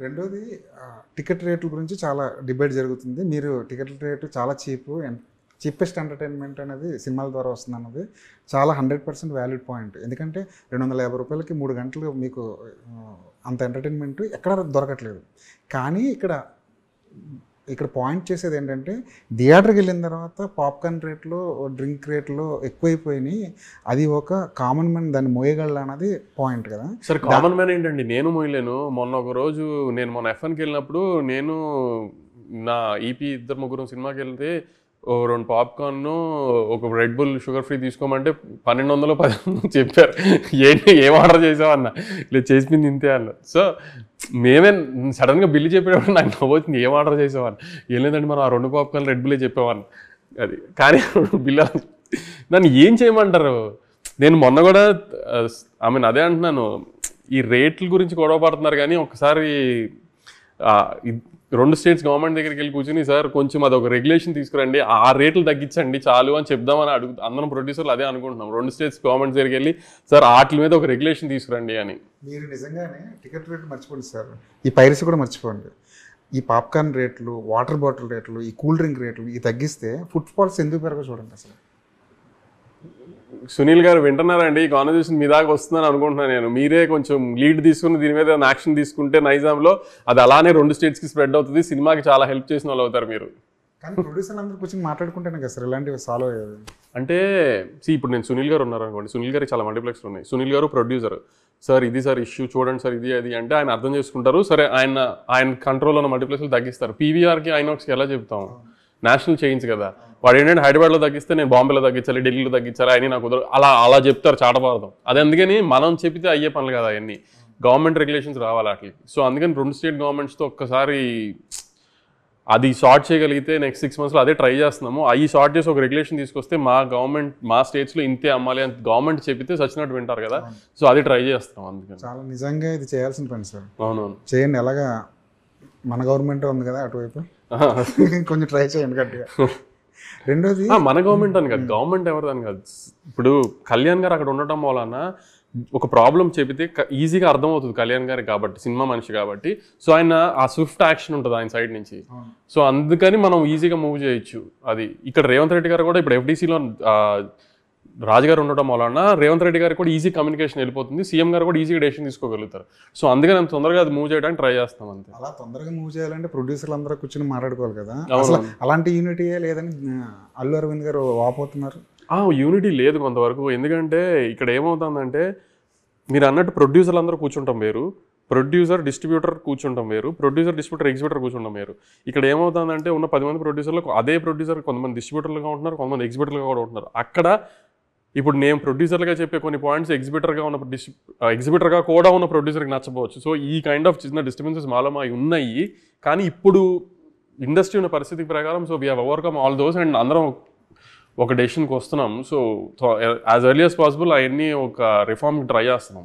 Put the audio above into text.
రెండోది టికెట్ రేట్ల గురించి చాలా డిబేట్ జరుగుతుంది. మీరు టికెట్ రేటు చాలా చీపెస్ట్ ఎంటర్టైన్మెంట్ అనేది సినిమాల ద్వారా వస్తుంది అన్నది చాలా 100% వ్యాలిడ్ పాయింట్. ఎందుకంటే ₹250కి 3 గంటలు మీకు అంత ఎంటర్టైన్మెంట్ ఎక్కడ దొరకట్లేదు. కానీ ఇక్కడ పాయింట్ చేసేది ఏంటంటే థియేటర్కి వెళ్ళిన తర్వాత పాప్కార్న్ రేట్లు డ్రింక్ రేట్లు ఎక్కువైపోయినాయి. అది ఒక కామన్ మ్యాన్ దాన్ని మోయగలడు అన్నది పాయింట్ కదా. సార్ కామన్ మ్యాన్ ఏంటండి, నేను మోయలేను. ఒక రోజు నేను F1కి వెళ్ళినప్పుడు నేను నా ఈపీ 2-3 సినిమాకి వెళ్తే 2 పాప్కార్న్ ఒక రెడ్ బుల్ షుగర్ ఫ్రీ తీసుకోమంటే 1210 చెప్పారు. ఏంటి ఏం ఆర్డర్ చేసావన్న, ఇలా చేసింది ఇంతే అన్న. సో మేమే సడన్గా బిల్లు చెప్పేటప్పుడు నాకు నవ్వుతుంది, ఏం ఆర్డర్ చేసావన్న. ఏం లేదండి మనం ఆ 2 పాప్కార్న్ రెడ్ బుల్లే చెప్పామన్న. అది కానీ బిల్లు నన్ను ఏం చేయమంటారు. నేను మొన్న కూడా అదే అంటున్నాను, ఈ రేట్ల గురించి గొడవ పడుతున్నారు. కానీ ఒకసారి 2 స్టేట్స్ గవర్నమెంట్ దగ్గరికి వెళ్ళి కూర్చుని, సార్ కొంచెం అది ఒక రెగ్యులేషన్ తీసుకురండి, ఆ రేట్లు తగ్గించండి చాలు అని చెప్దామని అందరం ప్రొడ్యూసర్లు అదే అనుకుంటున్నాం. 2 స్టేట్స్ గవర్నమెంట్ దగ్గరికి వెళ్ళి సార్ వాటి మీద ఒక రెగ్యులేషన్ తీసుకురండి అని. మీరు నిజంగానే టికెట్ రేట్లు మర్చిపోండి సార్, ఈ పైరసీ కూడా మర్చిపోండి. ఈ పాప్కార్న్ రేట్లు, వాటర్ బాటిల్ రేట్లు, ఈ కూల్ డ్రింక్ రేట్లు ఇవి తగ్గిస్తే ఫుడ్ ఫాల్స్ ఎందుకు పెరగో చూడండి. అసలు సునీల్ గారు వింటున్నారండి, ఈ కాన్వర్సేషన్ మీ దాకా వస్తుందని అనుకుంటున్నాను నేను. మీరే కొంచెం లీడ్ తీసుకుని దీని మీద యాక్షన్ తీసుకుంటే నైజాంలో అది అలానే 2 స్టేట్స్కి స్ప్రెడ్ అవుతుంది. సినిమాకి చాలా హెల్ప్ చేసిన వాళ్ళు అవుతారు మీరు. కానీ ప్రొడ్యూసర్లు అందరూ కూర్చొని మాట్లాడుకుంటేనే కదా సార్ ఇలాంటివి సాల్వ్ అయ్యేది. అంటే ఇప్పుడు నేను సునీల్ గారు ఉన్నారు అనుకోండి, సునీల్ గారికి చాలా మల్టీప్లెక్స్లు ఉన్నాయి. సునీల్ గారు ప్రొడ్యూసర్, సార్ ఇది సార్ ఇష్యూ చూడండి సార్ ఇది అది అంటే ఆయన అర్థం చేసుకుంటారు. సరే ఆయన కంట్రోల్లో ఉన్న మల్టీప్లెక్స్లు తగ్గిస్తారు. పీవీఆర్కి ఐనాక్స్కి ఎలా చెప్తాం, నేషనల్ చైన్స్ కదా. వాడు ఏంటంటే హైదరాబాద్లో తగ్గిస్తే నేను బాంబేలో తగ్గించాలి, ఢిల్లీలో తగ్గించాలి, ఆయన నాకు అలా చెప్తారు చాటపారదం. అది అందుకని మనం చెప్తే అయ్యే పనులు కదా అవన్నీ, గవర్నమెంట్ రెగ్యులేషన్స్ రావాలి వాటికి. సో అందుకని 2 స్టేట్ గవర్నమెంట్స్తో ఒక్కసారి అది సార్ట్ చేయగలిగితే నెక్స్ట్ 6 monthsలో అదే ట్రై చేస్తున్నాము. అవి సార్ట్ చేసి ఒక రెగ్యులేషన్ తీసుకొస్తే మా స్టేట్స్లో ఇంతే అమ్మాలి అని గవర్నమెంట్ చెప్పితే సచ్చినట్టు వింటారు కదా. సో అది ట్రై చేస్తాం. అందుకని చాలా నిజంగా ఇది చేయాల్సిన పని సార్. అవునవును చేయండి. ఎలాగా మన గవర్నమెంట్ ఉంది కదా అటువైపు కొంచెం ట్రై చేయండి గట్టిగా. రెండోది మన గవర్నమెంట్ అని కాదు, గవర్నమెంట్ ఎవరిదని కాదు. ఇప్పుడు కళ్యాణ్ గారు అక్కడ ఉండటం వలన ఒక ప్రాబ్లం చెబితే ఈజీగా అర్థమవుతుంది కళ్యాణ్ గారికి, కాబట్టి సినిమా మనిషి కాబట్టి. సో ఆయన ఆ స్విఫ్ట్ యాక్షన్ ఉంటుంది ఆయన సైడ్ నుంచి. సో అందుకని మనం ఈజీగా మూవ్ చేయొచ్చు. అది ఇక్కడ రేవంత్ రెడ్డి గారు కూడా ఇప్పుడు FDCలో రాజుగారు ఉండటం వలన రేవంత్ రెడ్డి గారికి కూడా ఈజీ కమ్యూనికేషన్ వెళ్ళిపోతుంది, సీఎం గారు కూడా ఈజీగా డెసిషన్ తీసుకోగలుగుతారు. సో అందుకని అంత తొందరగా అది మూవ్ చేయడానికి ట్రై చేస్తాం అంతే. అలా తొందరగా మూవ్ చేయాలంటే ప్రొడ్యూసర్లు అందరూ కూర్చొని మాట్లాడుకోవాలి కదా. అసలు అలాంటి యూనిటీయే లేదని అల్లు అరవింద్ గారు వాపోతున్నారు. యూనిటీ లేదు కొంతవరకు. ఎందుకంటే ఇక్కడ ఏమవుతుందంటే మీరు అన్నట్టు ప్రొడ్యూసర్లు అందరూ కూర్చుంటాం వేరు, ప్రొడ్యూసర్ డిస్ట్రిబ్యూటర్ కూర్చుంటాం వేరు, ప్రొడ్యూసర్ డిస్ట్రిబ్యూటర్ ఎగ్జిబ్యూటర్ కూర్చుంటాం వేరు. ఇక్కడ ఏమవుతుందంటే ఉన్న 10 మంది ప్రొడ్యూసర్లు అదే ప్రొడ్యూసర్ కొంతమంది డిస్ట్రిబ్యూటర్లుగా ఉంటున్నారు, కొంతమంది ఎగ్జిబ్యూటర్లుగా కూడా ఉంటున్నారు. అక్కడ ఇప్పుడు నేను ప్రొడ్యూసర్గా చెప్పే కొన్ని పాయింట్స్ ఎగ్జిబిటర్గా కూడా ఉన్న ప్రొడ్యూసర్కి నచ్చపోవచ్చు. సో ఈ కైండ్ ఆఫ్ చిన్న డిస్టర్బెన్సెస్ మాలో ఉన్నాయి. కానీ ఇప్పుడు ఇండస్ట్రీ ఉన్న పరిస్థితి ప్రకారం so we have overcome all those and అందరం ఒక డెసిషన్కి వస్తున్నాం. So as early as possible అవన్నీ ఒక రిఫార్మ్కి ట్రై చేస్తున్నాం.